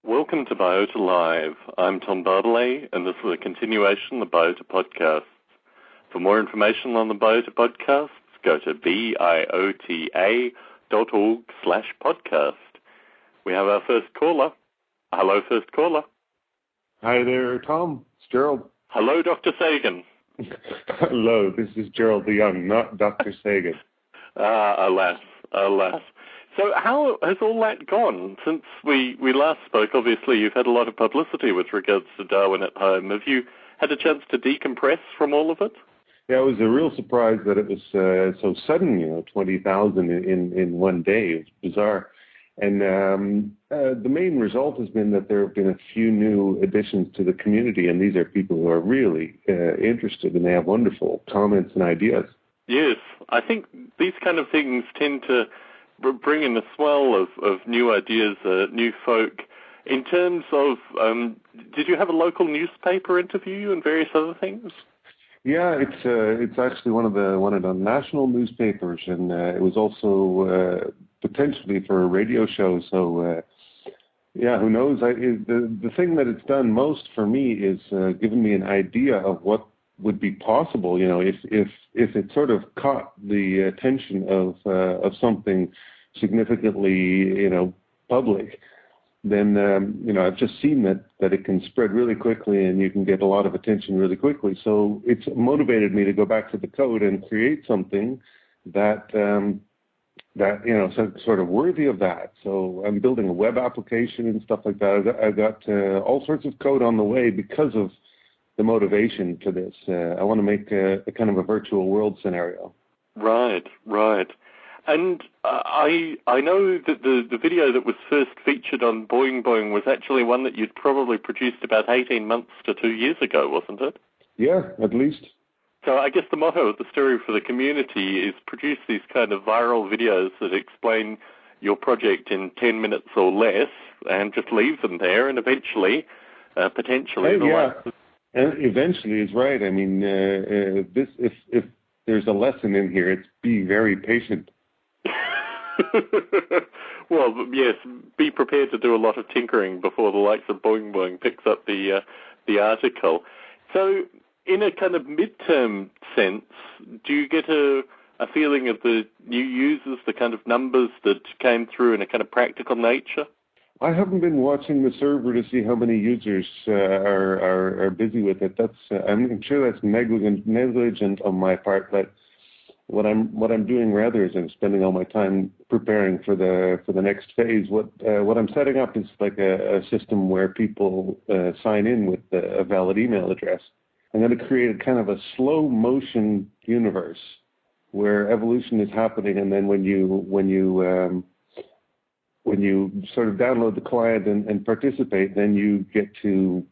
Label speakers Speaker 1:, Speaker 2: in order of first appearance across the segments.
Speaker 1: Welcome to Biota Live. I'm Tom Bartley, and this is a continuation of the Biota podcasts. For more information on the Biota podcasts, go to biota.org/podcast. We have our first caller. Hello, first caller.
Speaker 2: Hi there, Tom. It's Gerald.
Speaker 1: Hello, Dr. Sagan.
Speaker 2: Hello, this is Gerald the Young, not Dr. Sagan.
Speaker 1: Alas. So how has all that gone since we last spoke? Obviously, you've had a lot of publicity with regards to Darwin at Home. Have you had a chance to decompress from all of it?
Speaker 2: Yeah, it was a real surprise that it was so sudden, 20,000 in one day. It was bizarre. And the main result has been that there have been a few new additions to the community, and these are people who are really interested, and they have wonderful comments and ideas.
Speaker 1: Yes, I think these kind of things tend to bring in a swell of new ideas, new folk. In terms of, did you have a local newspaper interview and various other things?
Speaker 2: Yeah, it's actually one of the national newspapers, and it was also potentially for a radio show. So, yeah, who knows? The thing that it's done most for me is given me an idea of what would be possible. If it sort of caught the attention of something significantly, public, then I've just seen that it can spread really quickly, and you can get a lot of attention really quickly. So it's motivated me to go back to the code and create something that sort of worthy of that. So I'm building a web application and stuff like that. I've got all sorts of code on the way because of the motivation to this. I want to make a kind of a virtual world scenario.
Speaker 1: Right. And I know that the video that was first featured on Boing Boing was actually one that you'd probably produced about 18 months to 2 years ago, wasn't it?
Speaker 2: Yeah, at least.
Speaker 1: So I guess the motto of the story for the community is produce these kind of viral videos that explain your project in 10 minutes or less, and just leave them there, and eventually, potentially...
Speaker 2: And eventually is right. I mean, if there's a lesson in here, it's be very patient.
Speaker 1: Well, yes, be prepared to do a lot of tinkering before the likes of Boing Boing picks up the article. So, in a kind of midterm sense, do you get a feeling of the new users, the kind of numbers that came through in a kind of practical nature?
Speaker 2: I haven't been watching the server to see how many users are busy with it. I'm sure that's negligent on my part. But what I'm doing rather is I'm spending all my time preparing for the next phase. What I'm setting up is like a system where people sign in with a valid email address. I'm going to create a kind of a slow motion universe where evolution is happening, and then when you sort of download the client and participate, then you get to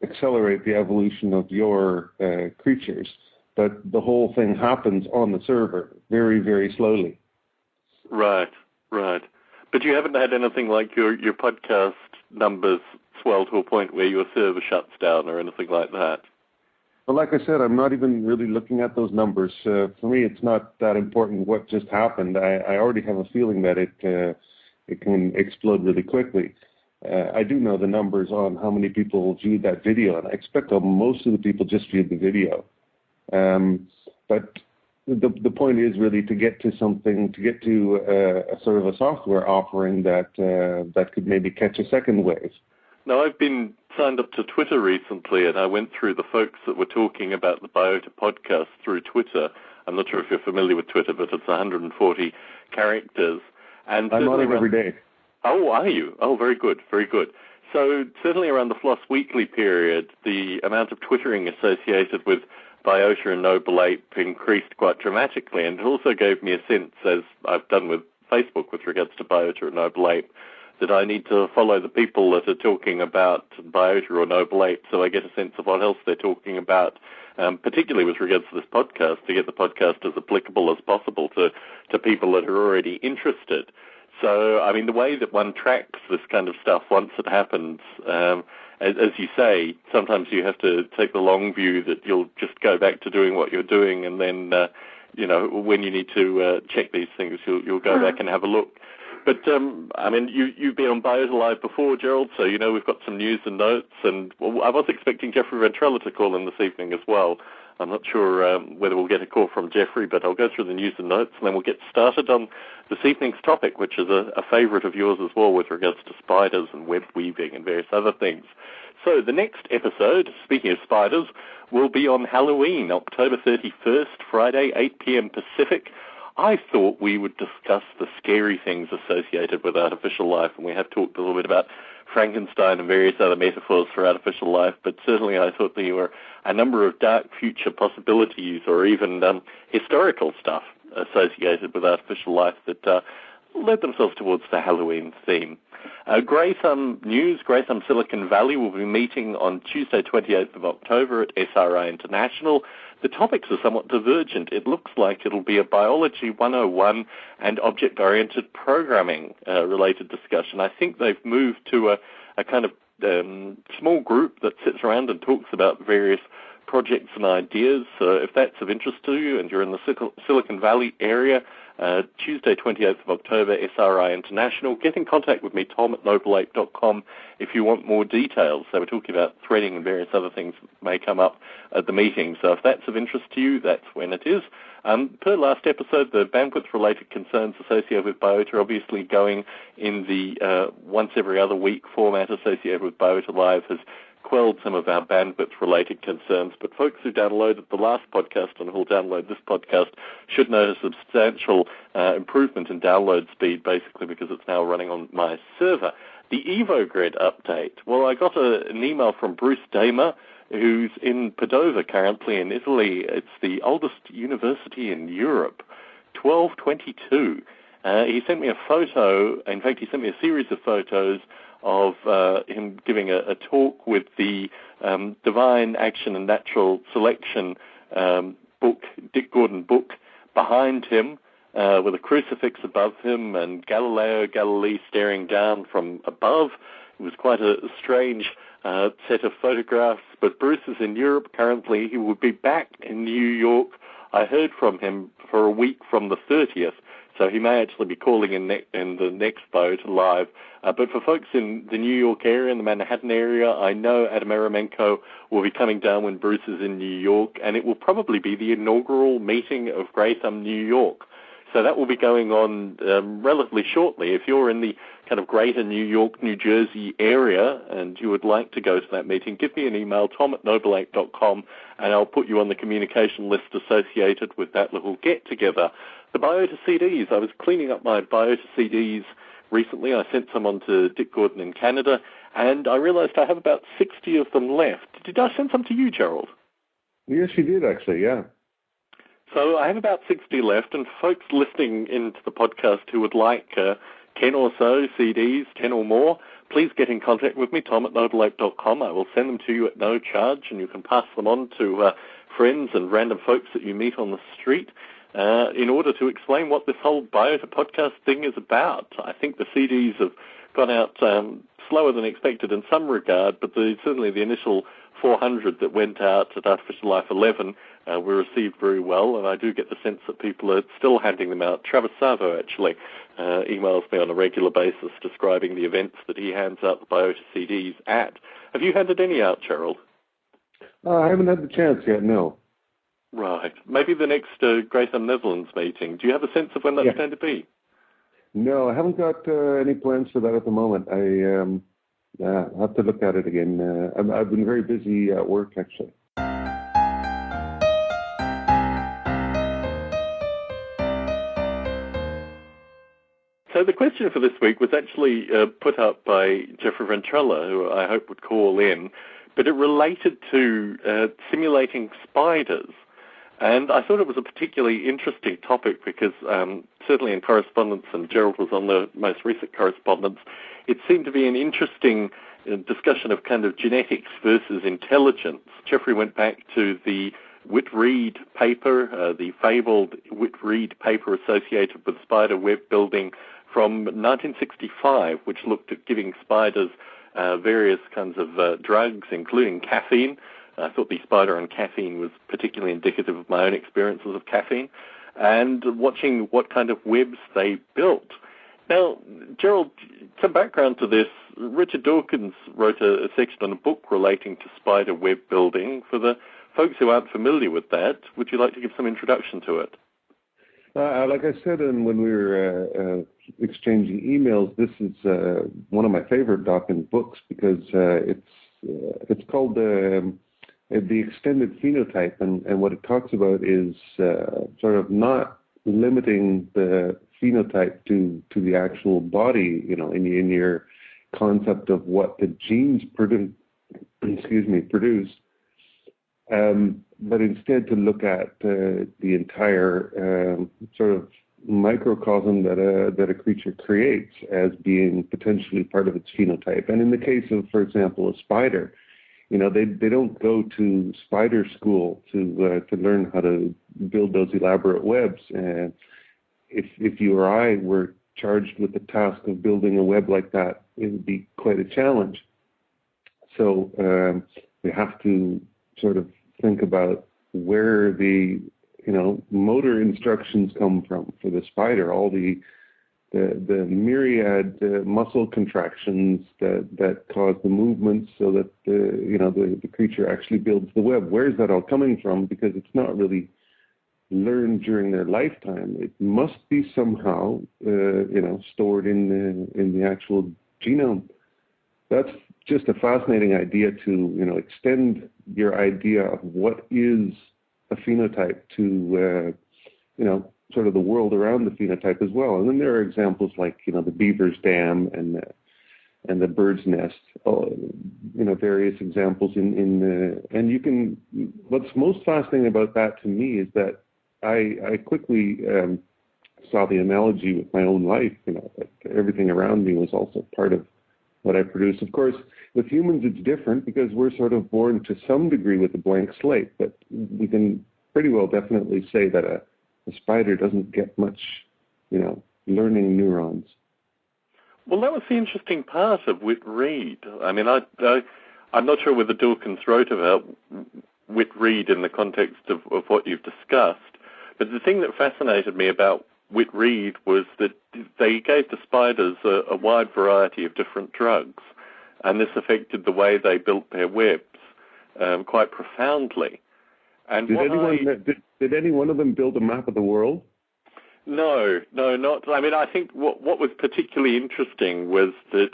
Speaker 2: accelerate the evolution of your creatures. But the whole thing happens on the server very, very slowly. Right.
Speaker 1: But you haven't had anything like your podcast numbers swell to a point where your server shuts down or anything like that?
Speaker 2: Well, like I said, I'm not even really looking at those numbers. For me, it's not that important what just happened. I already have a feeling that it can explode really quickly. I do know the numbers on how many people viewed that video, and I expect that most of the people just viewed the video. But the point is really to get to something, to get to a sort of a software offering that could maybe catch a second wave.
Speaker 1: Now, I've been signed up to Twitter recently, and I went through the folks that were talking about the Biota podcast through Twitter. I'm not sure if you're familiar with Twitter, but it's 140 characters. And
Speaker 2: I'm on it every day.
Speaker 1: Oh, are you? Oh, very good, very good. So certainly around the Floss Weekly period, the amount of twittering associated with Biota and Noble Ape increased quite dramatically, and it also gave me a sense, as I've done with Facebook with regards to Biota and Noble Ape, that I need to follow the people that are talking about Biota or Noble Ape so I get a sense of what else they're talking about, particularly with regards to this podcast, to get the podcast as applicable as possible to people that are already interested. So, I mean, the way that one tracks this kind of stuff once it happens, as you say, sometimes you have to take the long view that you'll just go back to doing what you're doing, and then, when you need to check these things, you'll go back and have a look. But, I mean, you've been on Biota Live before, Gerald, so you know we've got some news and notes, and I was expecting Jeffrey Ventrella to call in this evening as well. I'm not sure whether we'll get a call from Jeffrey, but I'll go through the news and notes, and then we'll get started on this evening's topic, which is a favourite of yours as well with regards to spiders and web weaving and various other things. So the next episode, speaking of spiders, will be on Halloween, October 31st, Friday, 8 p.m. Pacific. I thought we would discuss the scary things associated with artificial life, and we have talked a little bit about Frankenstein and various other metaphors for artificial life, but certainly I thought there were a number of dark future possibilities or even historical stuff associated with artificial life that led themselves towards the Halloween theme. Grey Thumb News, Grey Thumb Silicon Valley, will be meeting on Tuesday, 28th of October at SRI International. The topics are somewhat divergent. It looks like it'll be a Biology 101 and object-oriented programming related discussion. I think they've moved to a kind of small group that sits around and talks about various projects and ideas. So if that's of interest to you and you're in the Silicon Valley area, Tuesday, 28th of October, SRI International. Get in contact with me, tom@nobleape.com, if you want more details. So we're talking about threading and various other things that may come up at the meeting. So if that's of interest to you, that's when it is. Per last episode, the bandwidth-related concerns associated with Biota are obviously going in the once every other week format associated with Biota Live has quelled some of our bandwidth-related concerns, but folks who downloaded the last podcast and who'll download this podcast should notice a substantial improvement in download speed, basically because it's now running on my server. The EvoGrid update. Well, I got an email from Bruce Damer, who's in Padova currently in Italy. It's the oldest university in Europe, 1222. He sent me a photo. In fact, he sent me a series of photos of him giving a talk with the Divine Action and Natural Selection book, Dick Gordon book, behind him, with a crucifix above him and Galileo Galilei staring down from above. It was quite a strange set of photographs, but Bruce is in Europe currently. He will be back in New York. I heard from him for a week from the 30th. So he may actually be calling in the next Biota Live. But for folks in the New York area, in the Manhattan area, I know Adam Eremenko will be coming down when Bruce is in New York, and it will probably be the inaugural meeting of Grey Thumb New York. So that will be going on relatively shortly. If you're in the kind of greater New York, New Jersey area and you would like to go to that meeting, give me an email, tom@nobleape.com, and I'll put you on the communication list associated with that little get-together. The Biota CDs. I was cleaning up my Biota CDs recently. I sent some on to Dick Gordon in Canada, and I realized I have about 60 of them left. Did I send some to you, Gerald?
Speaker 2: Yes, you did, actually, yeah.
Speaker 1: So I have about 60 left, and folks listening into the podcast who would like 10 or so CDs, 10 or more, please get in contact with me, tom@nobleape.com. I will send them to you at no charge, and you can pass them on to friends and random folks that you meet on the street in order to explain what this whole Biota podcast thing is about. I think the CDs have gone out slower than expected in some regard, but certainly the initial 400 that went out at Artificial Life 11 were received very well, and I do get the sense that people are still handing them out. Travis Savo actually emails me on a regular basis describing the events that he hands out the Biota CDs at. Have you handed any out, Gerald?
Speaker 2: I haven't had the chance yet, no.
Speaker 1: Right. Maybe the next Grey Thumb Netherlands meeting. Do you have a sense of when that's going to be?
Speaker 2: No, I haven't got any plans for that at the moment. I'll have to look at it again. I've been very busy at work, actually.
Speaker 1: So the question for this week was actually put up by Jeffrey Ventrella, who I hope would call in, but it related to simulating spiders. And I thought it was a particularly interesting topic because certainly in correspondence, and Gerald was on the most recent correspondence, it seemed to be an interesting discussion of kind of genetics versus intelligence. Jeffrey went back to the Whit-Read paper, the fabled Whit-Read paper associated with spider web building from 1965, which looked at giving spiders various kinds of drugs, including caffeine. I thought the spider on caffeine was particularly indicative of my own experiences of caffeine, and watching what kind of webs they built. Now, Gerald, some background to this. Richard Dawkins wrote a section on a book relating to spider web building. For the folks who aren't familiar with that, would you like to give some introduction to it?
Speaker 2: Like I said when we were exchanging emails, this is one of my favorite Dawkins books because it's called the extended phenotype, and what it talks about is sort of not limiting the phenotype to the actual body, in your concept of what the genes produce, but instead to look at the entire sort of microcosm that a creature creates as being potentially part of its phenotype. And in the case of, for example, a spider, they don't go to spider school to learn how to build those elaborate webs. And if you or I were charged with the task of building a web like that, it would be quite a challenge. So we have to sort of think about where the motor instructions come from for the spider, all the myriad muscle contractions that cause the movements so that the creature actually builds the web. Where's that all coming from? Because it's not really learned during their lifetime. It must be somehow stored in the actual genome. That's just a fascinating idea to extend your idea of what is a phenotype to sort of the world around the phenotype as well. And then there are examples like the beaver's dam and the bird's nest. Various examples and you can. What's most fascinating about that to me is that I quickly saw the analogy with my own life. That everything around me was also part of what I produce. Of course, with humans it's different because we're sort of born to some degree with a blank slate, but we can pretty well definitely say that a spider doesn't get much, learning neurons.
Speaker 1: Well, that was the interesting part of Whit-Read. I mean, I'm not sure whether Dawkins wrote about Whit-Read in the context of what you've discussed, but the thing that fascinated me about Whit-Read was that they gave the spiders a wide variety of different drugs, and this affected the way they built their webs quite profoundly. And did any one of them build a map of the world? No, not. I mean, I think what was particularly interesting was that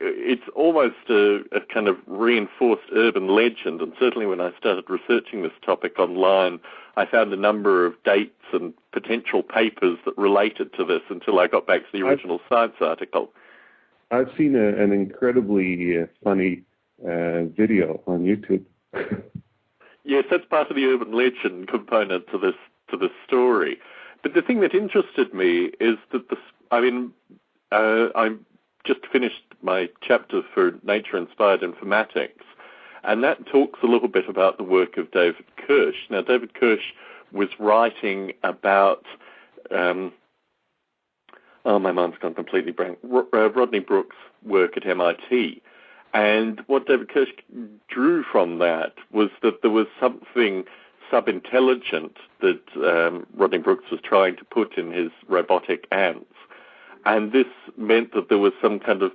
Speaker 1: it's almost a kind of reinforced urban legend, and certainly when I started researching this topic online, I found a number of dates and potential papers that related to this until I got back to the original science article.
Speaker 2: I've seen an incredibly funny video on YouTube.
Speaker 1: Yes, that's part of the urban legend component to this story. But the thing that interested me is that I just finished my chapter for Nature Inspired Informatics, and that talks a little bit about the work of David Kirsch. Now, David Kirsch was writing about, my mind's gone completely blank, Rodney Brooks' work at MIT. And what David Kirsch drew from that was that there was something sub-intelligent that Rodney Brooks was trying to put in his robotic ants. And this meant that there was some kind of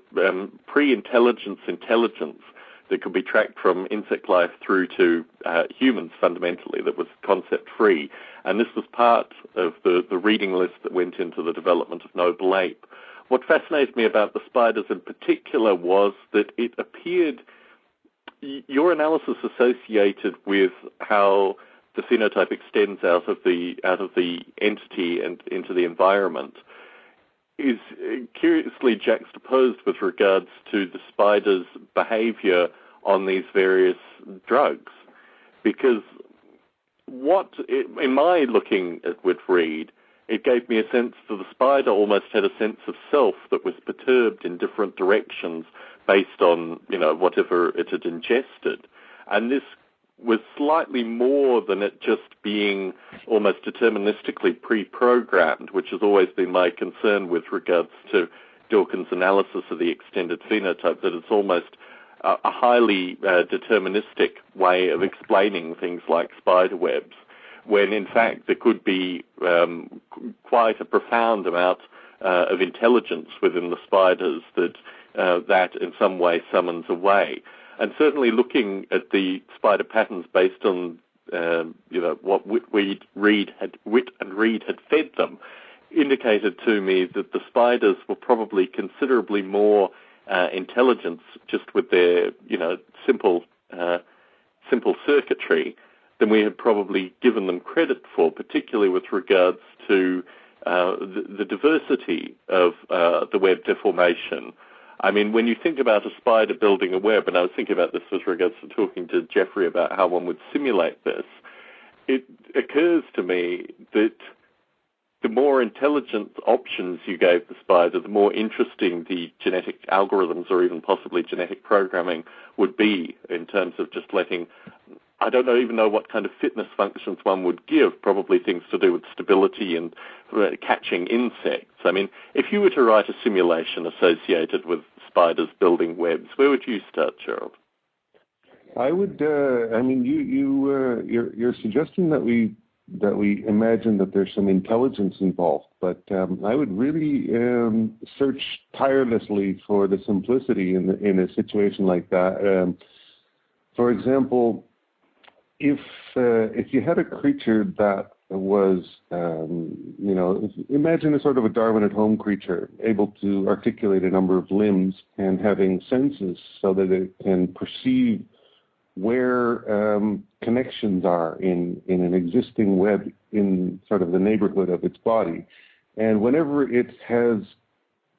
Speaker 1: pre-intelligence intelligence that could be tracked from insect life through to humans fundamentally, that was concept-free. And this was part of the reading list that went into the development of Noble Ape. what fascinated me about the spiders in particular was that it appeared, your analysis associated with how the phenotype extends out of the entity and into the environment is curiously juxtaposed with regards to the spider's behavior on these various drugs. Because in my looking at Whit-Read, it gave me a sense that the spider almost had a sense of self that was perturbed in different directions based on, whatever it had ingested. And this was slightly more than it just being almost deterministically pre-programmed, which has always been my concern with regards to Dawkins' analysis of the extended phenotype, that it's almost a highly deterministic way of explaining things like spider webs, when in fact there could be quite a profound amount of intelligence within the spiders that in some way summons away. And certainly looking at the spider patterns based on what Whit and Read had fed them, indicated to me that the spiders were probably considerably more intelligence just with their simple circuitry than we had probably given them credit for, particularly with regards to the diversity of the web deformation. I mean, when you think about a spider building a web, and I was thinking about this with regards to talking to Jeffrey about how one would simulate this, it occurs to me that the more intelligent options you gave the spider, the more interesting the genetic algorithms or even possibly genetic programming would be in terms of just letting, I don't even know what kind of fitness functions one would give, probably things to do with stability and catching insects. I mean, if you were to write a simulation associated with spiders building webs, where would you start, Gerald?
Speaker 2: I would. You're suggesting that we imagine that there's some intelligence involved, but I would really search tirelessly for the simplicity in a situation like that. For example, if you had a creature that was, imagine a sort of a Darwin at home creature, able to articulate a number of limbs and having senses so that it can perceive where connections are in an existing web in sort of the neighborhood of its body. And whenever it has,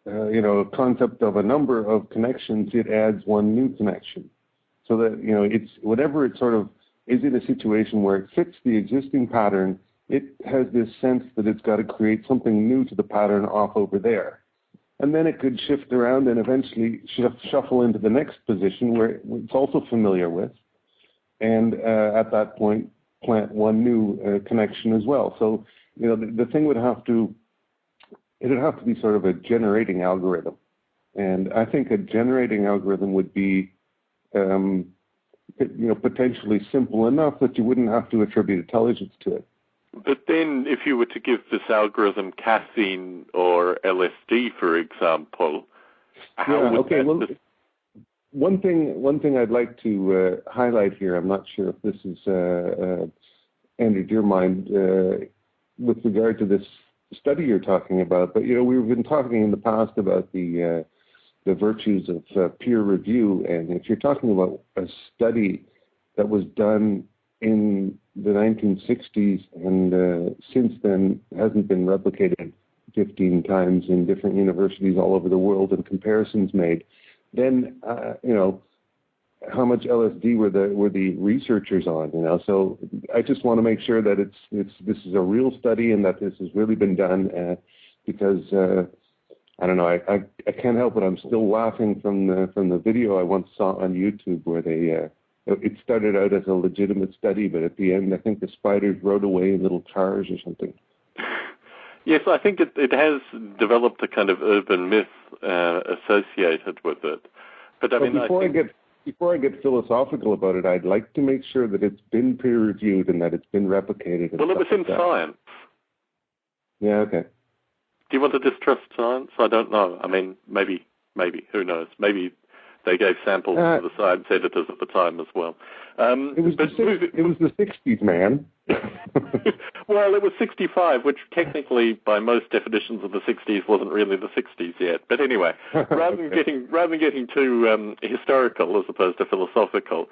Speaker 2: a concept of a number of connections, it adds one new connection. So that, it's whenever it sort of is in a situation where it fits the existing pattern, it has this sense that it's got to create something new to the pattern off over there. And then it could shift around and eventually shuffle into the next position where it's also familiar with. And at that point, plant one new connection as well. So, the thing would have to be sort of a generating algorithm. And I think a generating algorithm would be, potentially simple enough that you wouldn't have to attribute intelligence to it.
Speaker 1: But then if you were to give this algorithm caffeine or LSD, for example, One thing I'd like to highlight here, I'm not sure if this is entered your mind with regard to this study you're talking about, but we've been talking in the past about the virtues of peer review, and if you're talking about a study that was done in the 1960s and since then hasn't been replicated 15 times in different universities all over the world and comparisons made, then how much LSD were the researchers on? So I just want to make sure that this is a real study and that this has really been done because I don't know, I can't help it. I'm still laughing from the video I once saw on YouTube where it started out as a legitimate study, but at the end I think the spiders rode away in little cars or something. Yes, I think it has developed a kind of urban myth associated with it. But
Speaker 2: before I get philosophical about it, I'd like to make sure that it's been peer-reviewed and that it's been replicated.
Speaker 1: Well, it was in science.
Speaker 2: Yeah, okay.
Speaker 1: Do you want to distrust science? I don't know. I mean, maybe, who knows? Maybe they gave samples to the science editors at the time as well.
Speaker 2: It was the 60s, man.
Speaker 1: Well, it was 65, which technically, by most definitions of the 60s, wasn't really the 60s yet. But anyway, rather than getting too historical as opposed to philosophical,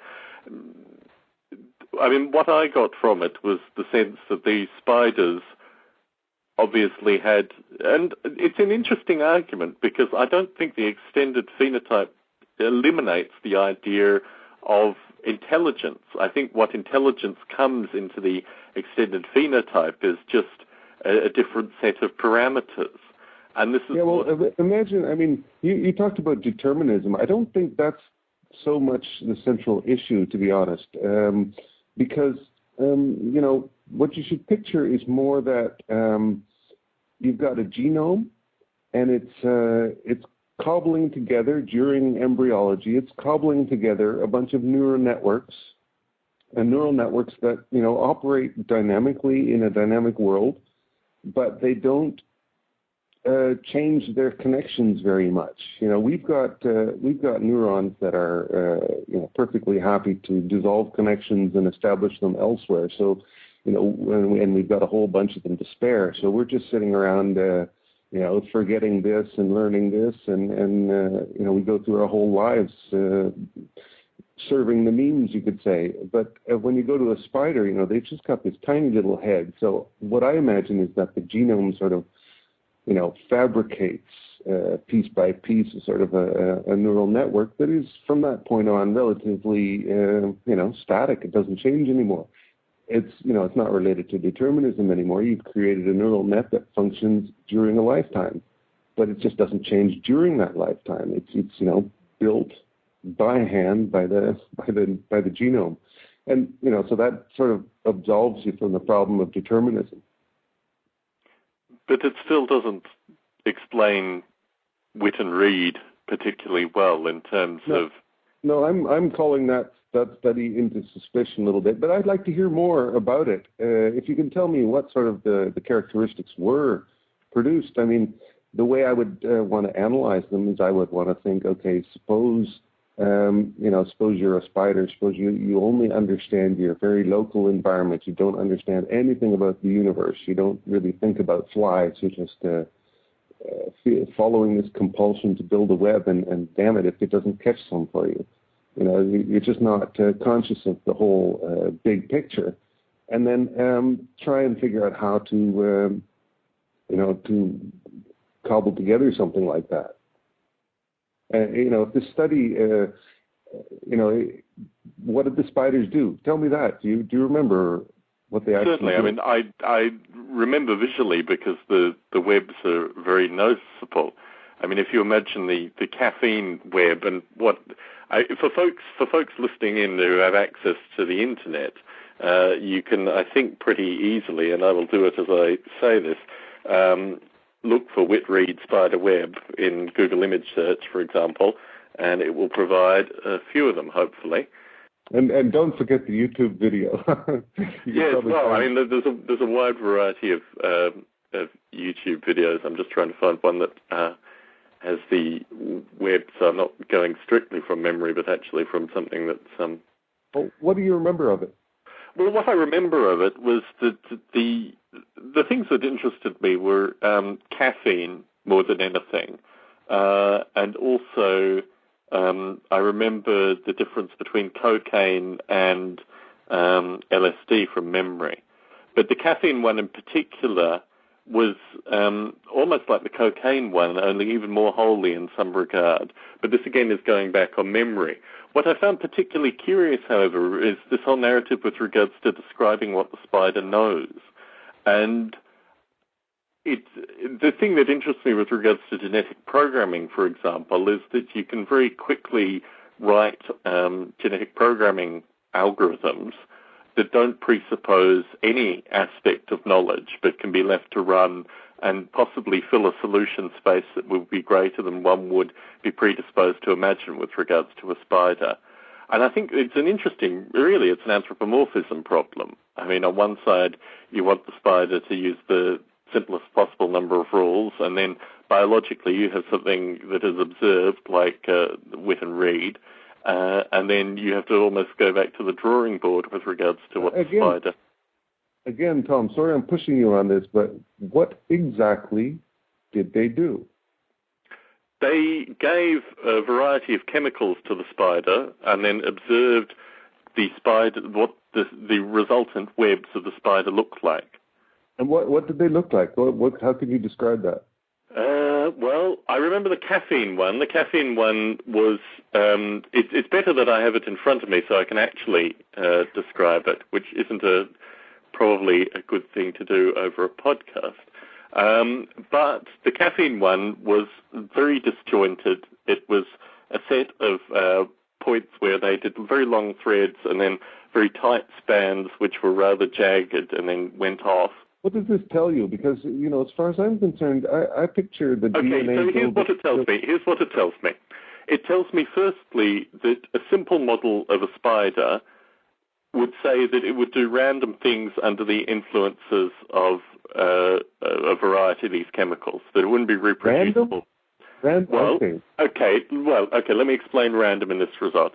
Speaker 1: I mean, what I got from it was the sense that these spiders obviously had, and it's an interesting argument because I don't think the extended phenotype eliminates the idea of intelligence. I think what intelligence comes into the extended phenotype is just a different set of parameters. And this is
Speaker 2: imagine, I mean, you talked about determinism. I don't think that's so much the central issue, to be honest, because, what you should picture is more that you've got a genome, and it's cobbling together during embryology. It's cobbling together a bunch of neural networks, and neural networks that operate dynamically in a dynamic world, but they don't change their connections very much. We've got neurons that are perfectly happy to dissolve connections and establish them elsewhere. So and we've got a whole bunch of them to spare. So we're just sitting around, forgetting this and learning this, and we go through our whole lives serving the memes, you could say. But when you go to a spider, they've just got this tiny little head. So what I imagine is that the genome sort of, fabricates piece by piece a sort of a neural network that is, from that point on, relatively, static. It doesn't change anymore. It's, it's not related to determinism anymore. You've created a neural net that functions during a lifetime, but it just doesn't change during that lifetime. It's built by hand by the genome, and so that sort of absolves you from the problem of determinism.
Speaker 1: But it still doesn't explain Witt and Reed particularly well in terms of.
Speaker 2: No, I'm calling that study into suspicion a little bit, but I'd like to hear more about it. If you can tell me what sort of the characteristics were produced. I mean, the way I would want to analyze them is I would want to think, okay, suppose you're a spider. Suppose you only understand your very local environment. You don't understand anything about the universe. You don't really think about flies. You're just following this compulsion to build a web, and damn it if it doesn't catch some for you. You're just not conscious of the whole big picture. And then try and figure out how to cobble together something like that. If this study, what did the spiders do? Tell me that. Do you remember what they actually
Speaker 1: Certainly.
Speaker 2: did?
Speaker 1: I mean, I remember visually because the webs are very noticeable. I mean, if you imagine the caffeine web and for folks listening in who have access to the internet, you can, I think, pretty easily, and I will do it as I say this, look for Witt-Reed spider web in Google image search, for example, and it will provide a few of them, hopefully.
Speaker 2: And don't forget the YouTube video.
Speaker 1: Yes, well, I mean, there's a wide variety of YouTube videos. I'm just trying to find one that has the web, so I'm not going strictly from memory, but actually from something that's...
Speaker 2: Well, what do you remember of it?
Speaker 1: Well, what I remember of it was that the things that interested me were caffeine more than anything, and also I remember the difference between cocaine and LSD from memory. But the caffeine one in particular was almost like the cocaine one, only even more wholly in some regard. But this again is going back on memory. What I found particularly curious, however, is this whole narrative with regards to describing what the spider knows. And the thing that interests me with regards to genetic programming, for example, is that you can very quickly write genetic programming algorithms that don't presuppose any aspect of knowledge but can be left to run and possibly fill a solution space that would be greater than one would be predisposed to imagine with regards to a spider. And I think it's it's an anthropomorphism problem. I mean, on one side, you want the spider to use the simplest possible number of rules, and then biologically you have something that is observed, like Witt and Reed, and then you have to almost go back to the drawing board with regards to what the spider...
Speaker 2: again, Tom, sorry I'm pushing you on this, but what exactly did they do?
Speaker 1: They gave a variety of chemicals to the spider and then observed the spider, what the resultant webs of the spider looked like.
Speaker 2: And what did they look like? How can you describe that?
Speaker 1: Well, I remember the caffeine one. The caffeine one was, it's better that I have it in front of me so I can actually describe it, which isn't probably a good thing to do over a podcast. But the caffeine one was very disjointed. It was a set of points where they did very long threads and then very tight spans, which were rather jagged and then went off.
Speaker 2: What does this tell you? Because, as far as I'm concerned, I picture the DNA...
Speaker 1: Okay, so here's what it tells me. It tells me, firstly, that a simple model of a spider would say that it would do random things under the influences of a variety of these chemicals, that it wouldn't be reproducible.
Speaker 2: Random?
Speaker 1: Okay, let me explain random in this result.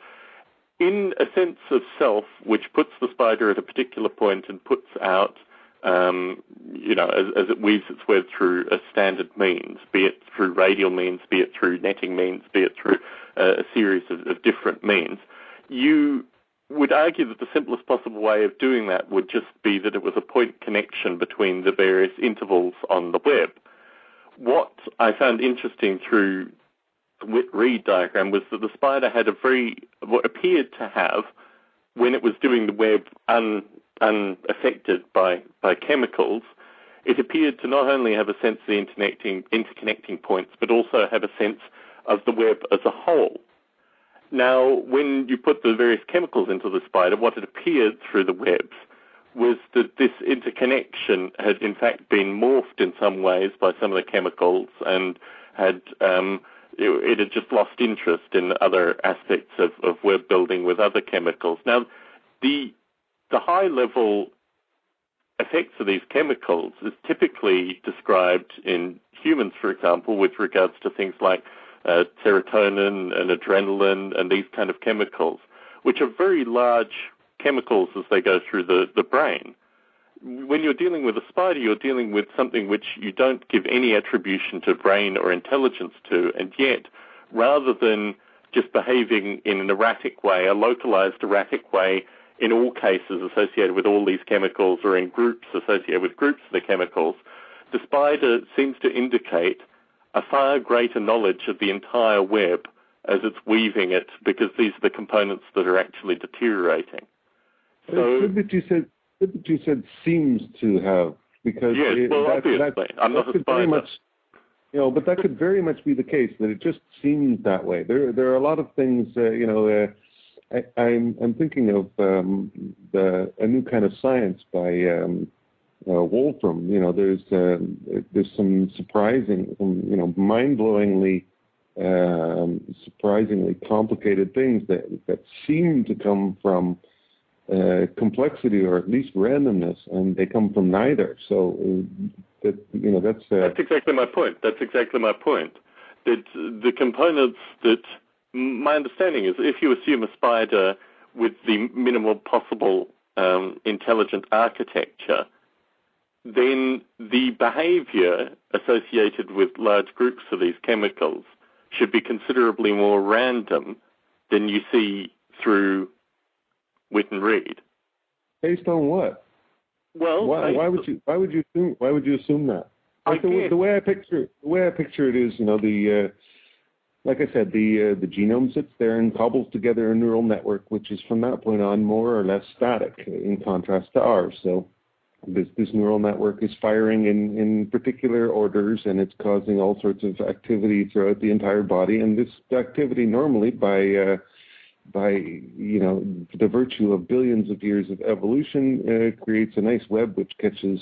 Speaker 1: In a sense of self, which puts the spider at a particular point and puts out, as it weaves its web through a standard means, be it through radial means, be it through netting means, be it through a series of different means, you would argue that the simplest possible way of doing that would just be that it was a point connection between the various intervals on the web. What I found interesting through the Witt-Reed diagram was that the spider had what appeared to have, when it was doing the web unaffected by chemicals, it appeared to not only have a sense of the interconnecting points, but also have a sense of the web as a whole. Now, when you put the various chemicals into the spider, what it appeared through the webs was that this interconnection had in fact been morphed in some ways by some of the chemicals and it had just lost interest in other aspects of web building with other chemicals. Now, the high-level effects of these chemicals is typically described in humans, for example, with regards to things like serotonin and adrenaline and these kind of chemicals, which are very large chemicals as they go through the brain. When you're dealing with a spider, you're dealing with something which you don't give any attribution to brain or intelligence to, and yet, rather than just behaving in an erratic way, a localized erratic way in all cases associated with all these chemicals or in groups associated with groups of the chemicals, the spider seems to indicate a far greater knowledge of the entire web as it's weaving it, because these are the components that are actually deteriorating.
Speaker 2: So, that you said seems to have, because
Speaker 1: yes, obviously, I'm not a spider.
Speaker 2: But that could very much be the case, that it just seems that way. There are a lot of things, I'm thinking of a new kind of science by Wolfram. There's some surprising, mind-blowingly, surprisingly complicated things that seem to come from complexity or at least randomness, and they come from neither. So that's
Speaker 1: exactly my point. That the components that my understanding is, if you assume a spider with the minimal possible intelligent architecture, then the behavior associated with large groups of these chemicals should be considerably more random than you see through Witt and Reed.
Speaker 2: Based on what?
Speaker 1: Well,
Speaker 2: why would you assume that? The way I picture it is, like I said, the genome sits there and cobbles together a neural network, which is from that point on more or less static, in contrast to ours. So this neural network is firing in particular orders, and it's causing all sorts of activity throughout the entire body. And this activity normally, by the virtue of billions of years of evolution, creates a nice web which catches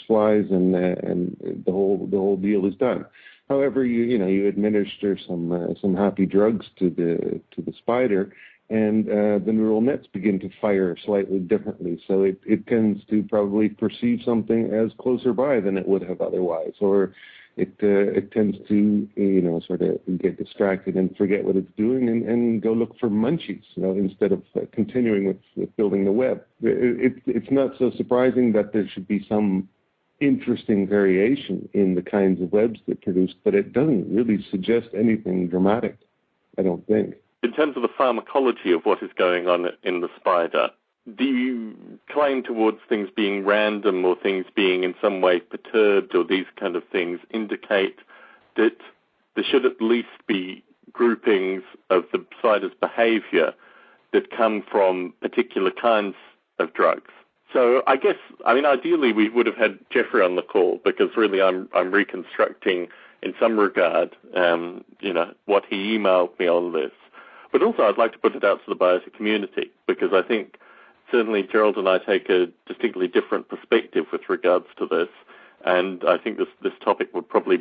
Speaker 2: flies, and the whole deal is done. However, you administer some happy drugs to the spider, and the neural nets begin to fire slightly differently. So it tends to probably perceive something as closer by than it would have otherwise, or it tends to, sort of get distracted and forget what it's doing and go look for munchies, instead of continuing with building the web. It's not so surprising that there should be some interesting variation in the kinds of webs that produce, but it doesn't really suggest anything dramatic, I don't think.
Speaker 1: In terms of the pharmacology of what is going on in the spider, do you claim towards things being random or things being in some way perturbed, or these kind of things indicate that there should at least be groupings of the spider's behavior that come from particular kinds of drugs? So I guess, ideally we would have had Jeffrey on the call, because really I'm reconstructing in some regard, what he emailed me on this. But also I'd like to put it out to the Biota community, because I think certainly Gerald and I take a distinctly different perspective with regards to this, and I think this topic would probably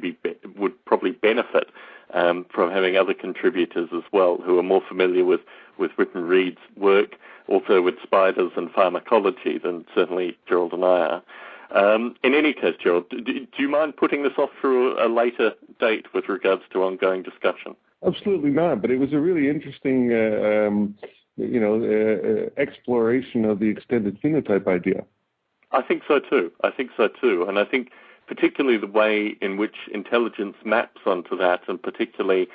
Speaker 1: benefit from having other contributors as well who are more familiar with Whip and Reed's work, also with spiders and pharmacology, than certainly Gerald and I are. In any case, Gerald, do you mind putting this off for a later date with regards to ongoing discussion?
Speaker 2: Absolutely not, but it was a really interesting exploration of the extended phenotype idea.
Speaker 1: I think so too. And I think particularly the way in which intelligence maps onto that, and particularly,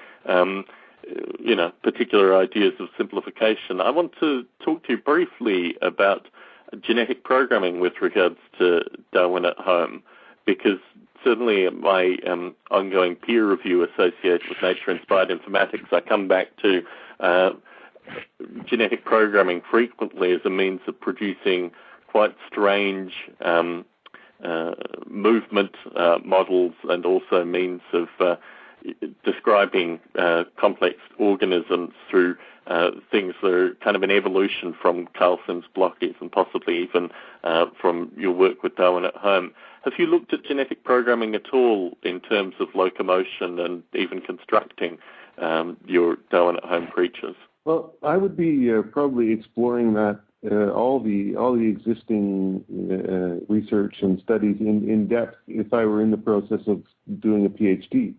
Speaker 1: particular ideas of simplification. I want to talk to you briefly about genetic programming with regards to Darwin at Home, because certainly in my ongoing peer review associated with nature-inspired informatics, I come back to genetic programming frequently as a means of producing quite strange movement models, and also means of describing complex organisms through things that are kind of an evolution from Carl Sims Blockies, and possibly even from your work with Darwin at Home. Have you looked at genetic programming at all in terms of locomotion and even constructing your Darwin at Home creatures?
Speaker 2: Well, I would be probably exploring that all the existing research and studies in depth if I were in the process of doing a PhD.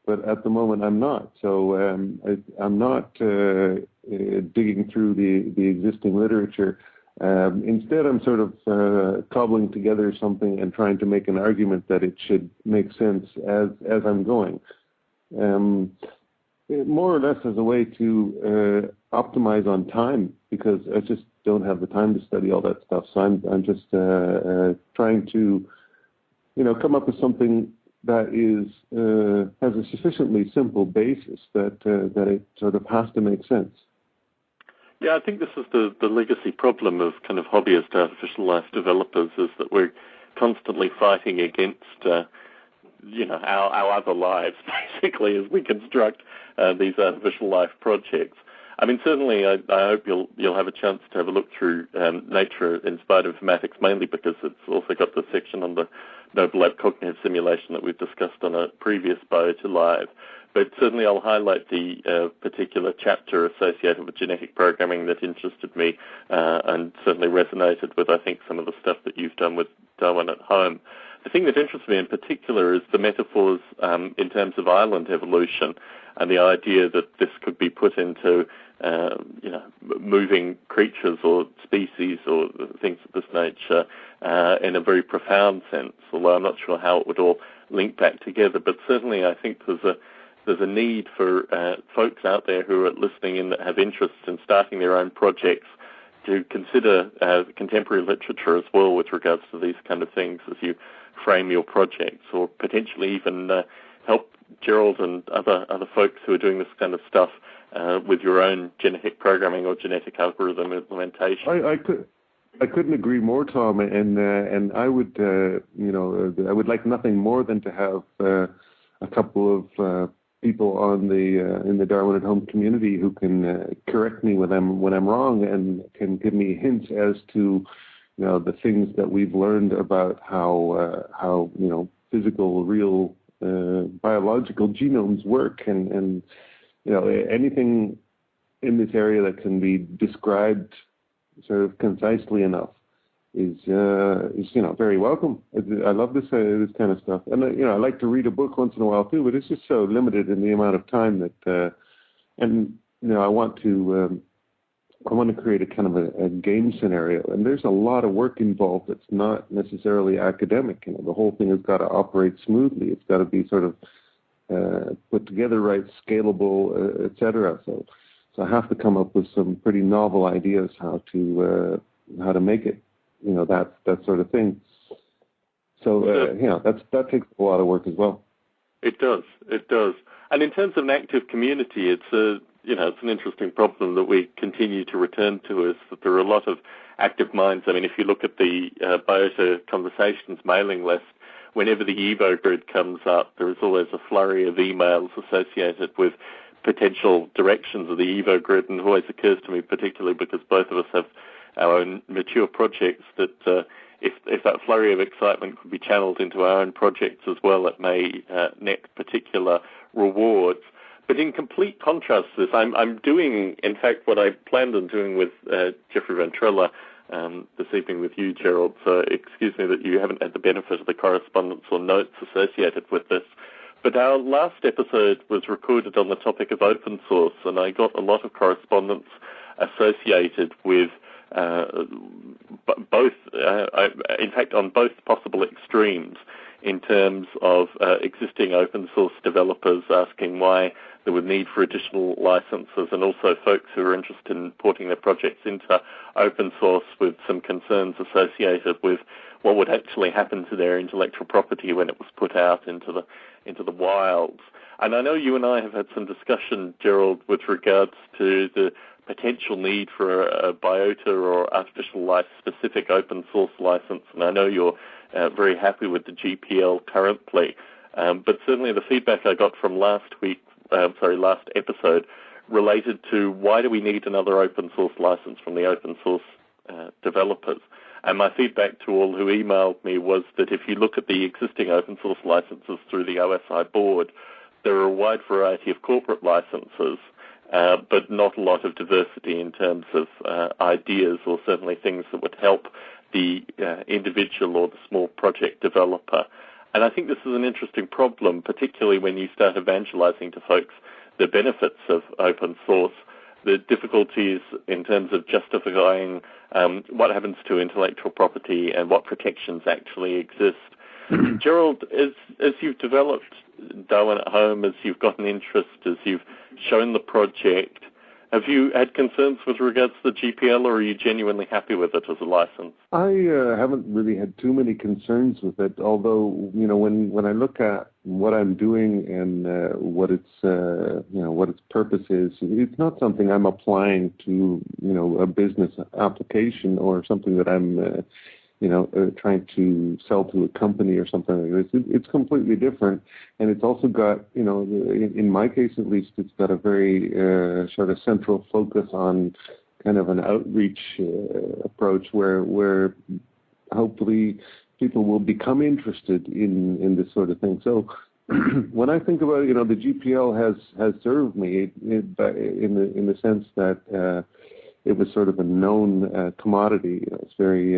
Speaker 2: But at the moment, I'm not. So I'm not digging through the existing literature. Instead, I'm sort of cobbling together something and trying to make an argument that it should make sense as I'm going. More or less as a way to optimize on time, because I just don't have the time to study all that stuff. So I'm just trying to, come up with something that is has a sufficiently simple basis that it sort of has to make sense.
Speaker 1: Yeah, I think this is the legacy problem of kind of hobbyist artificial life developers, is that we're constantly fighting against our other lives, basically, as we construct these artificial life projects. I mean, certainly, I hope you'll have a chance to have a look through nature-inspired informatics, mainly because it's also got the section on the Noble Lab cognitive simulation that we've discussed on a previous Biota Live. But certainly, I'll highlight the particular chapter associated with genetic programming that interested me and certainly resonated with, I think, some of the stuff that you've done with Darwin at Home. The thing that interests me in particular is the metaphors in terms of island evolution, and the idea that this could be put into moving creatures or species or things of this nature in a very profound sense, although I'm not sure how it would all link back together. But certainly I think there's a need for folks out there who are listening in that have interests in starting their own projects to consider contemporary literature as well with regards to these kind of things as you frame your projects, or potentially even help Gerald and other folks who are doing this kind of stuff with your own genetic programming or genetic algorithm implementation.
Speaker 2: I couldn't agree more, Tom, and I would I would like nothing more than to have a couple of people in the Darwin at Home community who can correct me when I'm wrong, and can give me hints as to the things that we've learned about how physical, real biological genomes work, and anything in this area that can be described sort of concisely enough is very welcome. I love this kind of stuff, and I like to read a book once in a while too. But it's just so limited in the amount of time that, I want to create a kind of a game scenario, and there's a lot of work involved that's not necessarily academic. The whole thing has got to operate smoothly. It's got to be sort of put together right, scalable, etc. So I have to come up with some pretty novel ideas how to make it, that sort of thing. So that takes a lot of work as well.
Speaker 1: It does. And in terms of an active community, it's an interesting problem that we continue to return to, is that there are a lot of active minds. I mean, if you look at the Biota Conversations mailing list, whenever the Evo grid comes up, there is always a flurry of emails associated with potential directions of the Evo grid, and it always occurs to me, particularly because both of us have our own mature projects, that if that flurry of excitement could be channeled into our own projects as well, it may net particular rewards. But in complete contrast to this, I'm doing, in fact, what I planned on doing with Jeffrey Ventrella this evening with you, Gerald. So excuse me that you haven't had the benefit of the correspondence or notes associated with this. But our last episode was recorded on the topic of open source, and I got a lot of correspondence associated with both, in fact, on both possible extremes, in terms of existing open source developers asking why there was need for additional licenses, and also folks who are interested in porting their projects into open source with some concerns associated with what would actually happen to their intellectual property when it was put out into the wilds. And I know you and I have had some discussion, Gerald, with regards to the potential need for a Biota or artificial life specific open source license, and I know you're very happy with the GPL currently, but certainly the feedback I got from last episode related to why do we need another open source license from the open source developers. And my feedback to all who emailed me was that if you look at the existing open source licenses through the OSI board, there are a wide variety of corporate licenses, but not a lot of diversity in terms of ideas, or certainly things that would help the individual or the small project developer. And I think this is an interesting problem, particularly when you start evangelizing to folks the benefits of open source, the difficulties in terms of justifying what happens to intellectual property and what protections actually exist. Gerald, as you've developed Darwin at Home, as you've got an interest, as you've shown the project, have you had concerns with regards to the GPL, or are you genuinely happy with it as a license? I
Speaker 2: haven't really had too many concerns with it, although, when I look at what I'm doing and what its purpose is, it's not something I'm applying to, a business application or something that I'm trying to sell to a company or something like this. It's completely different, and it's also got, in my case at least, it's got a very sort of central focus on kind of an outreach approach where hopefully people will become interested in this sort of thing. So when I think about, the GPL has served me in the sense that it was sort of a known commodity. It's very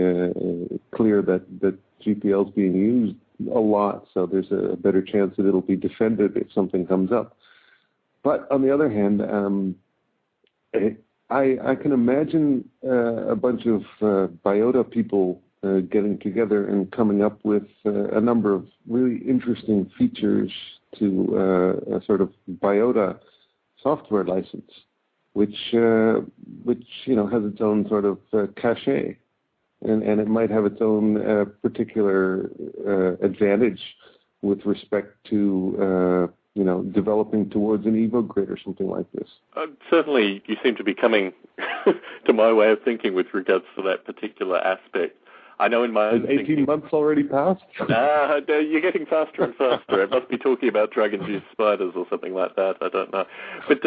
Speaker 2: clear that GPL is being used a lot, so there's a better chance that it'll be defended if something comes up. But on the other hand, I can imagine a bunch of Biota people getting together and coming up with a number of really interesting features to a sort of Biota software license, which has its own sort of cachet, and it might have its own particular advantage with respect to developing towards an Evo grid or something like this.
Speaker 1: Certainly, you seem to be coming to my way of thinking with regards to that particular aspect. I know in my own
Speaker 2: 18 months already passed?
Speaker 1: You're getting faster and faster. I must be talking about drug-induced spiders or something like that. I don't know. But,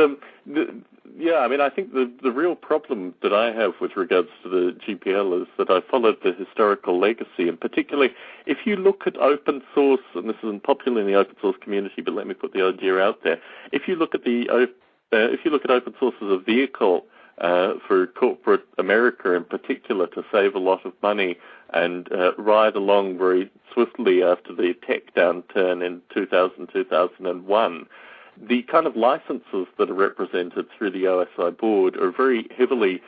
Speaker 1: I think the real problem that I have with regards to the GPL is that I followed the historical legacy, and particularly if you look at open source, and this isn't popular in the open source community, but let me put the idea out there. If you look at open source as a vehicle for corporate America in particular to save a lot of money and ride along very swiftly after the tech downturn in 2000, 2001. The kind of licenses that are represented through the OSI board are very heavily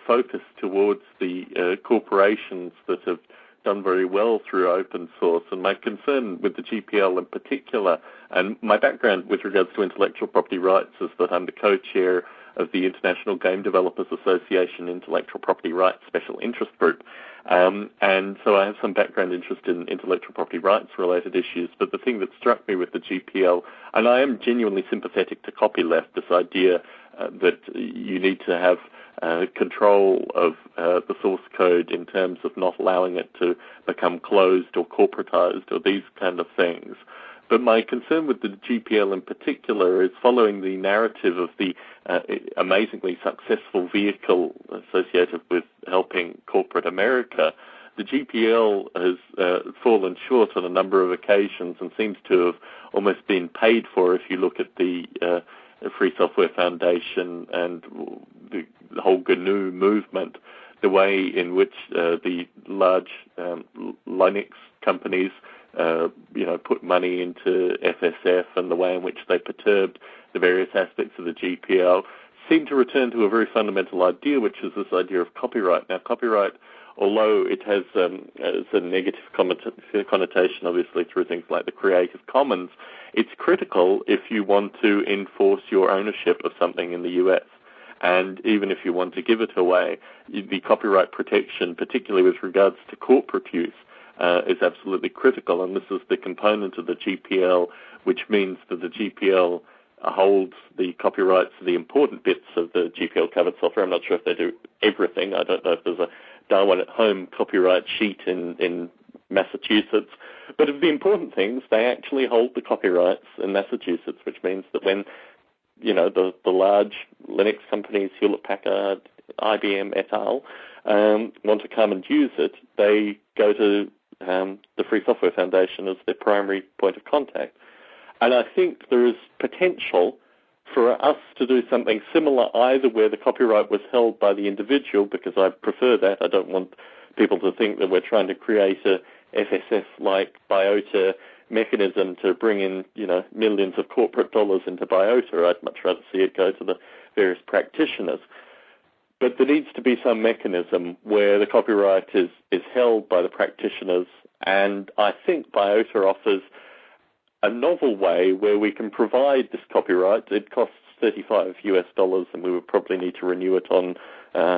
Speaker 1: focused towards the corporations that have done very well through open source. And my concern with the GPL in particular, and my background with regards to intellectual property rights, is that I'm the co-chair of the International Game Developers Association Intellectual Property Rights Special Interest Group. And so I have some background interest in intellectual property rights related issues, but the thing that struck me with the GPL, and I am genuinely sympathetic to copyleft, this idea that you need to have control of the source code in terms of not allowing it to become closed or corporatized or these kind of things. But my concern with the GPL in particular is following the narrative of the amazingly successful vehicle associated with helping corporate America. The GPL has fallen short on a number of occasions and seems to have almost been paid for if you look at the Free Software Foundation and the whole GNU movement, the way in which the large Linux companies put money into FSF and the way in which they perturbed the various aspects of the GPL seem to return to a very fundamental idea, which is this idea of copyright. Now, copyright, although it has a negative connotation, obviously, through things like the Creative Commons, it's critical if you want to enforce your ownership of something in the US. And even if you want to give it away, the copyright protection, particularly with regards to corporate use, is absolutely critical. And this is the component of the GPL, which means that the GPL holds the copyrights for the important bits of the GPL covered software. I'm not sure if they do everything. I don't know if there's a Darwin at Home copyright sheet in Massachusetts. But of the important things, they actually hold the copyrights in Massachusetts, which means that when the large Linux companies, Hewlett-Packard, IBM, et al., want to come and use it, they go to the Free Software Foundation as their primary point of contact. And I think there is potential for us to do something similar, either where the copyright was held by the individual, because I prefer that. I don't want people to think that we're trying to create a FSF-like Biota mechanism to bring in, millions of corporate dollars into Biota. I'd much rather see it go to the various practitioners. But there needs to be some mechanism where the copyright is held by the practitioners, and I think Biota offers a novel way where we can provide this copyright. It costs $35 and we would probably need to renew it on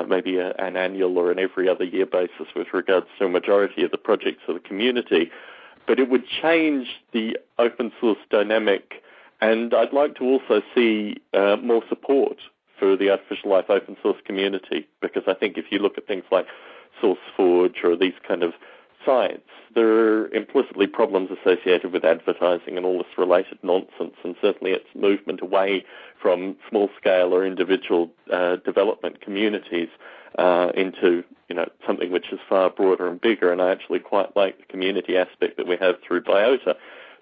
Speaker 1: maybe an annual or an every other year basis with regards to a majority of the projects of the community. But it would change the open source dynamic, and I'd like to also see more support for the artificial life open source community, because I think if you look at things like SourceForge or these kind of sites, there are implicitly problems associated with advertising and all this related nonsense, and certainly its movement away from small-scale or individual development communities into something which is far broader and bigger, and I actually quite like the community aspect that we have through Biota.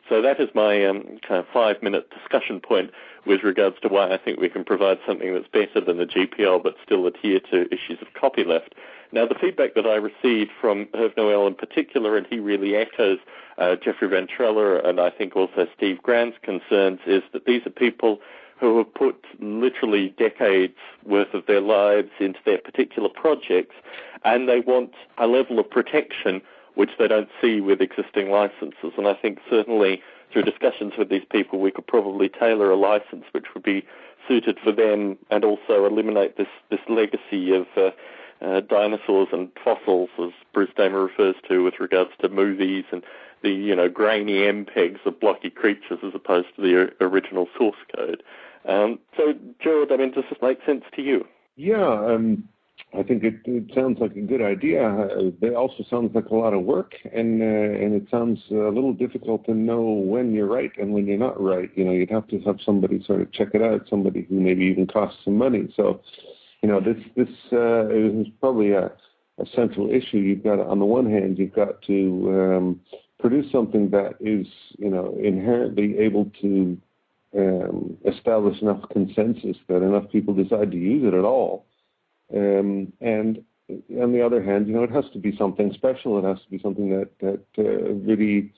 Speaker 1: So that is my kind of 5-minute discussion point with regards to why I think we can provide something that's better than the GPL but still adhere to issues of copyleft. Now, the feedback that I received from Herve Noel in particular, and he really echoes Jeffrey Ventrella and I think also Steve Grant's concerns, is that these are people who have put literally decades worth of their lives into their particular projects, and they want a level of protection which they don't see with existing licenses. And I think certainly through discussions with these people, we could probably tailor a license which would be suited for them and also eliminate this legacy of dinosaurs and fossils, as Bruce Damer refers to, with regards to movies and the grainy MPEGs of blocky creatures as opposed to the original source code. So, Gerald, does this make sense to you?
Speaker 2: Yeah, I think it sounds like a good idea. It also sounds like a lot of work, and it sounds a little difficult to know when you're right and when you're not right. You'd have to have somebody sort of check it out, somebody who maybe even costs some money. So, this is probably a central issue. You've got, on the one hand, you've got to produce something that is, inherently able to establish enough consensus that enough people decide to use it at all. And on the other hand, it has to be something special. It has to be something that really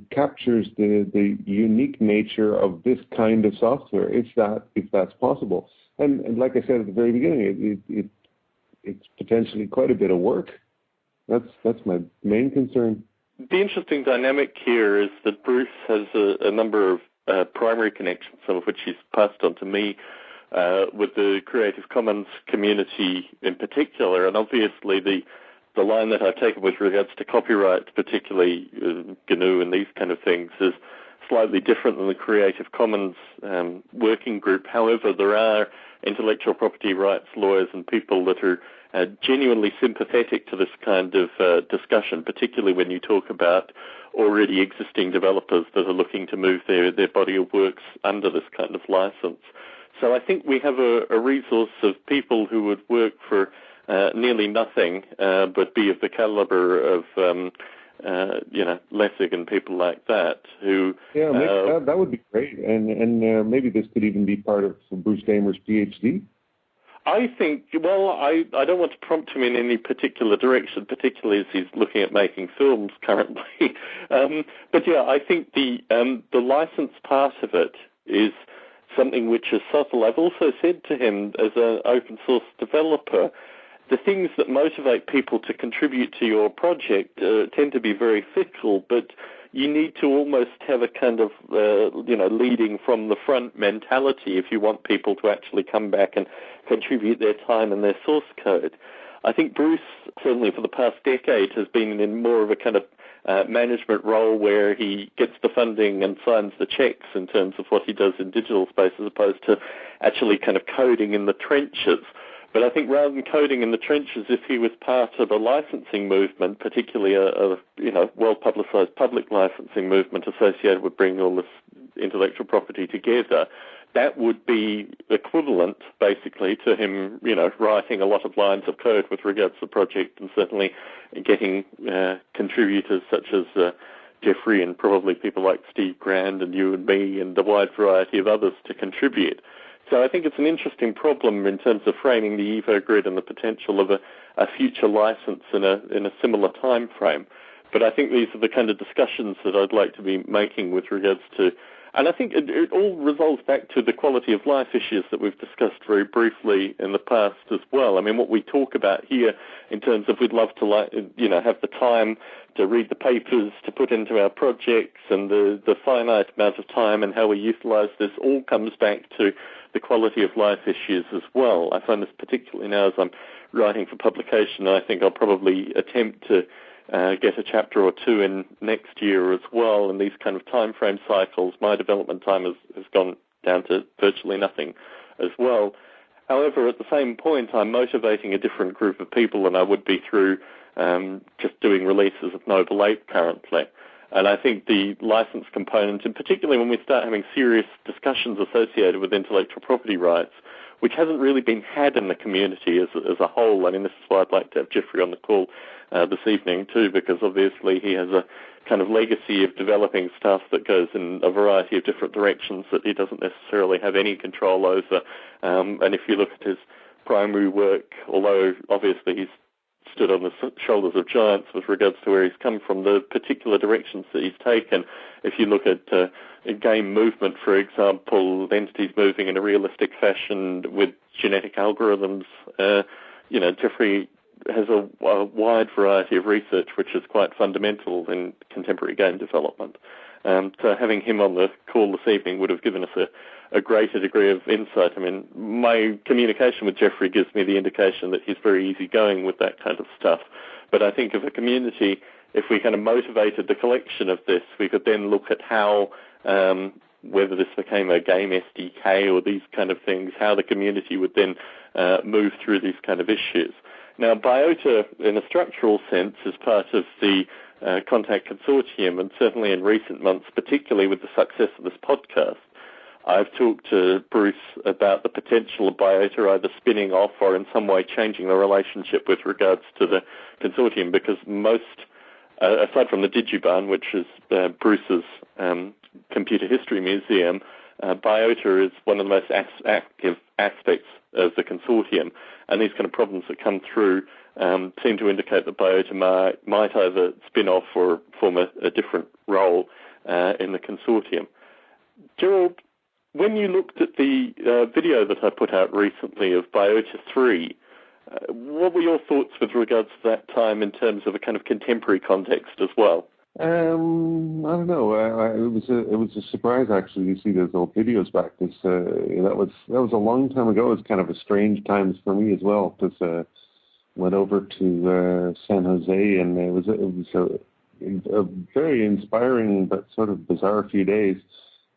Speaker 2: captures the unique nature of this kind of software, if that's possible. And like I said at the very beginning, it's potentially quite a bit of work. That's my main concern.
Speaker 1: The interesting dynamic here is that Bruce has a number of primary connections, some of which he's passed on to me, with the Creative Commons community in particular, and obviously the line that I've taken with regards to copyright, particularly GNU and these kind of things, is slightly different than the Creative Commons working group. However, there are intellectual property rights lawyers and people that are genuinely sympathetic to this kind of discussion, particularly when you talk about already existing developers that are looking to move their body of works under this kind of license. So I think we have a resource of people who would work for nearly nothing, but be of the caliber of, Lessig and people like that who...
Speaker 2: Yeah, that would be great. And maybe this could even be part of Bruce Damer's PhD.
Speaker 1: I think, I don't want to prompt him in any particular direction, particularly as he's looking at making films currently. But yeah, I think the license part of it is something which is subtle. I've also said to him, as an open source developer, the things that motivate people to contribute to your project tend to be very fickle, but you need to almost have a kind of, leading from the front mentality if you want people to actually come back and contribute their time and their source code. I think Bruce, certainly for the past decade, has been in more of a kind of management role where he gets the funding and signs the checks in terms of what he does in digital space, as opposed to actually kind of coding in the trenches. But I think rather than coding in the trenches, if he was part of a licensing movement, particularly a well-publicized public licensing movement associated with bringing all this intellectual property together, that would be equivalent, basically, to him, writing a lot of lines of code with regards to the project, and certainly getting contributors such as Jeffrey and probably people like Steve Grand and you and me and a wide variety of others to contribute. So I think it's an interesting problem in terms of framing the Evo Grid and the potential of a future license in a similar time frame. But I think these are the kind of discussions that I'd like to be making with regards to, and I think it all resolves back to the quality of life issues that we've discussed very briefly in the past as well. I mean, what we talk about here in terms of we'd love to have the time to read the papers, to put into our projects, and the finite amount of time and how we utilize this all comes back to the quality of life issues as well. I find this particularly now as I'm writing for publication. I think I'll probably attempt to get a chapter or two in next year as well. And these kind of time frame cycles, my development time has gone down to virtually nothing as well. However, at the same point, I'm motivating a different group of people than I would be through just doing releases of Noble Ape currently. And I think the license component, and particularly when we start having serious discussions associated with intellectual property rights, which hasn't really been had in the community as a whole. I mean, this is why I'd like to have Jeffrey on the call this evening too, because obviously he has a kind of legacy of developing stuff that goes in a variety of different directions that he doesn't necessarily have any control over. And if you look at his primary work, although obviously he's stood on the shoulders of giants with regards to where he's come from, the particular directions that he's taken. If you look at game movement, for example, entities moving in a realistic fashion with genetic algorithms, Jeffrey has a wide variety of research which is quite fundamental in contemporary game development. So having him on the call this evening would have given us a greater degree of insight. I mean, my communication with Jeffrey gives me the indication that he's very easygoing with that kind of stuff. But I think of a community, if we kind of motivated the collection of this, we could then look at how, whether this became a game SDK or these kind of things, how the community would then move through these kind of issues. Now, Biota, in a structural sense, is part of the Contact Consortium, and certainly in recent months, particularly with the success of this podcast, I've talked to Bruce about the potential of Biota either spinning off or in some way changing the relationship with regards to the consortium, because most, aside from the Digibarn, which is Bruce's computer history museum, Biota is one of the most active aspects of the consortium, and these kind of problems that come through seem to indicate that Biota might either spin off or form a different role in the consortium. Gerald, when you looked at the video that I put out recently of Biota 3, what were your thoughts with regards to that time in terms of a kind of contemporary context as well?
Speaker 2: I don't know. It was a surprise actually to see those old videos back. That was a long time ago. It was kind of a strange times for me as well, because went over to San Jose, and it was a very inspiring but sort of bizarre few days.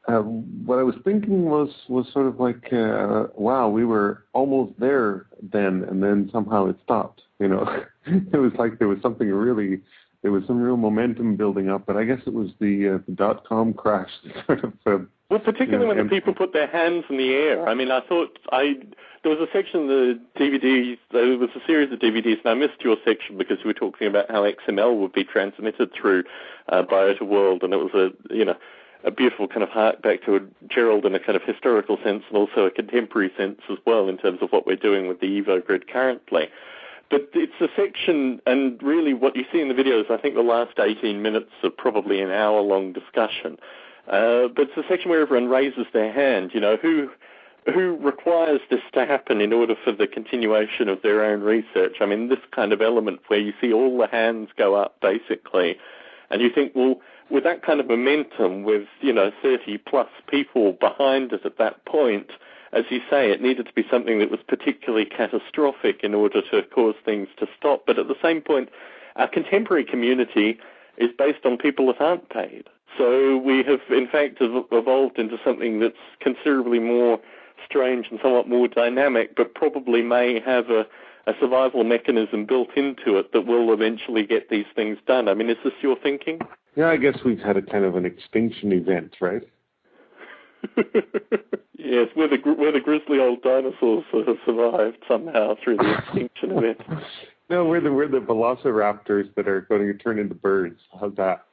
Speaker 2: What I was thinking was sort of like, wow, we were almost there then, and then somehow it stopped. It was like there was some real momentum building up, but I guess it was the .com crash that sort of.
Speaker 1: Well, particularly when the people put their hands in the air. I mean, there was a section of the DVDs, there was a series of DVDs, and I missed your section because you were talking about how XML would be transmitted through Biota World, and it was a beautiful kind of hark back to Gerald in a kind of historical sense and also a contemporary sense as well in terms of what we're doing with the EvoGrid currently. But it's a section, and really what you see in the videos, I think the last 18 minutes are probably an hour-long discussion. But it's a section where everyone raises their hand, who requires this to happen in order for the continuation of their own research. I mean, this kind of element where you see all the hands go up, basically, and you think, well, with that kind of momentum, with, 30-plus people behind it at that point, as you say, it needed to be something that was particularly catastrophic in order to cause things to stop. But at the same point, our contemporary community is based on people that aren't paid. So we have, in fact, evolved into something that's considerably more strange and somewhat more dynamic, but probably may have a survival mechanism built into it that will eventually get these things done. I mean, is this your thinking?
Speaker 2: Yeah, I guess we've had a kind of an extinction event, right?
Speaker 1: Yes, we're the grizzly old dinosaurs that have survived somehow through the extinction event.
Speaker 2: No, we're the velociraptors that are going to turn into birds. How's that?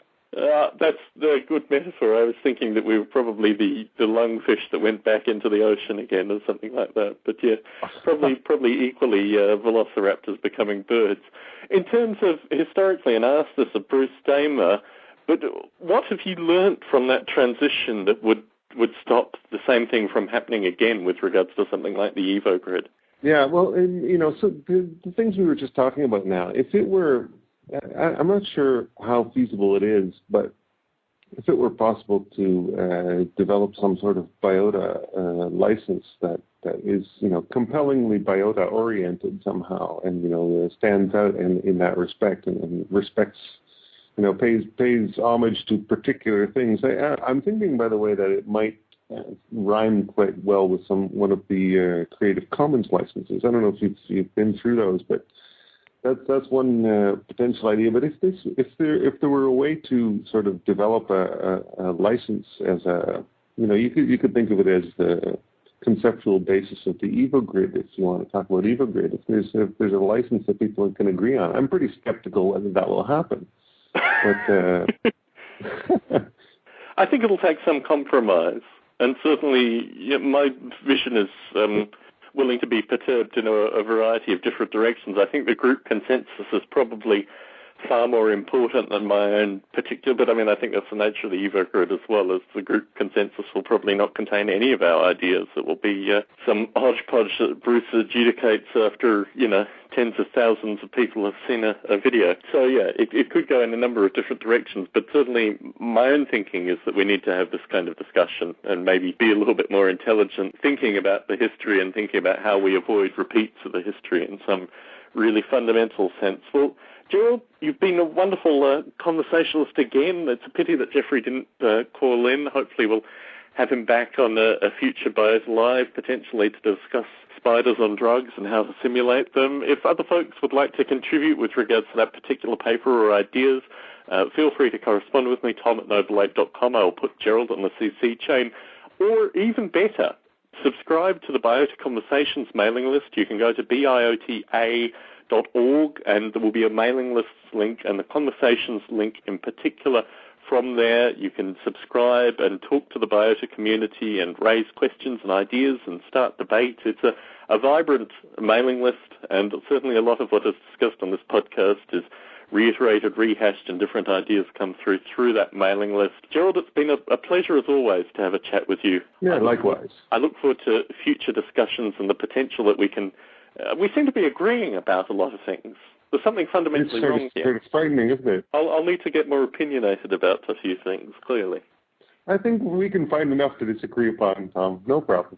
Speaker 1: That's a good metaphor. I was thinking that we were probably the lungfish that went back into the ocean again or something like that. But yeah, probably equally velociraptors becoming birds. In terms of historically, and I asked this of Bruce Damer, but what have you learnt from that transition that would stop the same thing from happening again with regards to something like the EvoGrid?
Speaker 2: Yeah, well, so the things we were just talking about now, if it were, I'm not sure how feasible it is, but if it were possible to develop some sort of Biota license that is, compellingly Biota-oriented somehow and, stands out in that respect and respects, pays homage to particular things. I'm thinking, by the way, that it might rhyme quite well with one of the Creative Commons licenses. I don't know if you've been through those, but that's one potential idea. But if there were a way to sort of develop a license as you could think of it as the conceptual basis of the EvoGrid, if you want to talk about EvoGrid. If there's a license that people can agree on, I'm pretty skeptical whether that will happen. But
Speaker 1: I think it'll take some compromise, and certainly my vision is willing to be perturbed in a variety of different directions. I think the group consensus is probably far more important than my own particular, but I think that's the nature of the EvoGrid as well, as the group consensus will probably not contain any of our ideas. It will be some hodgepodge that Bruce adjudicates after, tens of thousands of people have seen a video. So yeah, it could go in a number of different directions, but certainly my own thinking is that we need to have this kind of discussion and maybe be a little bit more intelligent, thinking about the history and thinking about how we avoid repeats of the history in some really fundamental sense. Well, Gerald, you've been a wonderful conversationalist again. It's a pity that Jeffrey didn't call in. Hopefully we'll have him back on a future Biota Live, potentially to discuss spiders on drugs and how to simulate them. If other folks would like to contribute with regards to that particular paper or ideas, feel free to correspond with me, tom@noble8.com. I'll put Gerald on the CC chain. Or even better, subscribe to the Biota Conversations mailing list. You can go to biota.org, and there will be a mailing list link and the conversations link in particular from there. You can subscribe and talk to the Biota community and raise questions and ideas and start debate. It's a vibrant mailing list, and certainly a lot of what is discussed on this podcast is reiterated, rehashed, and different ideas come through that mailing list. Gerald, it's been a pleasure as always to have a chat with you.
Speaker 2: Yeah, likewise.
Speaker 1: I look forward to future discussions and the potential that we can... we seem to be agreeing about a lot of things. There's something fundamentally wrong here.
Speaker 2: It's frightening, isn't it?
Speaker 1: I'll need to get more opinionated about a few things, clearly.
Speaker 2: I think we can find enough to disagree upon, Tom. No problem.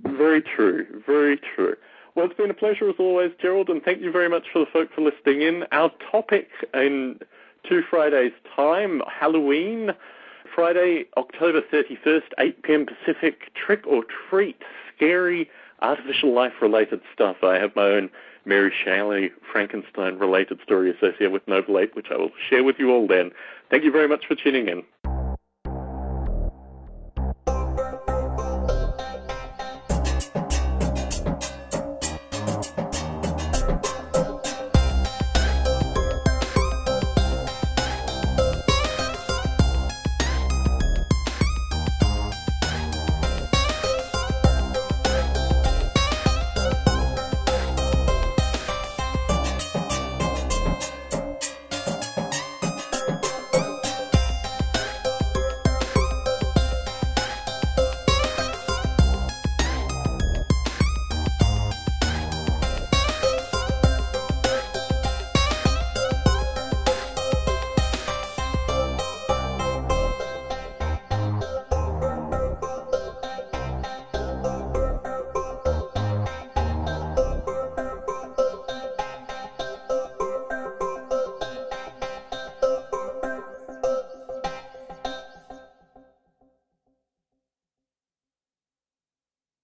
Speaker 1: Very true, very true. Well, it's been a pleasure as always, Gerald, and thank you very much for the folk for listening in. Our topic in 2 Fridays' time, Halloween, Friday, October 31st, 8 p.m. Pacific, trick or treat, scary, artificial life-related stuff. I have my own Mary Shelley Frankenstein-related story associated with Noble Ape, which I will share with you all then. Thank you very much for tuning in.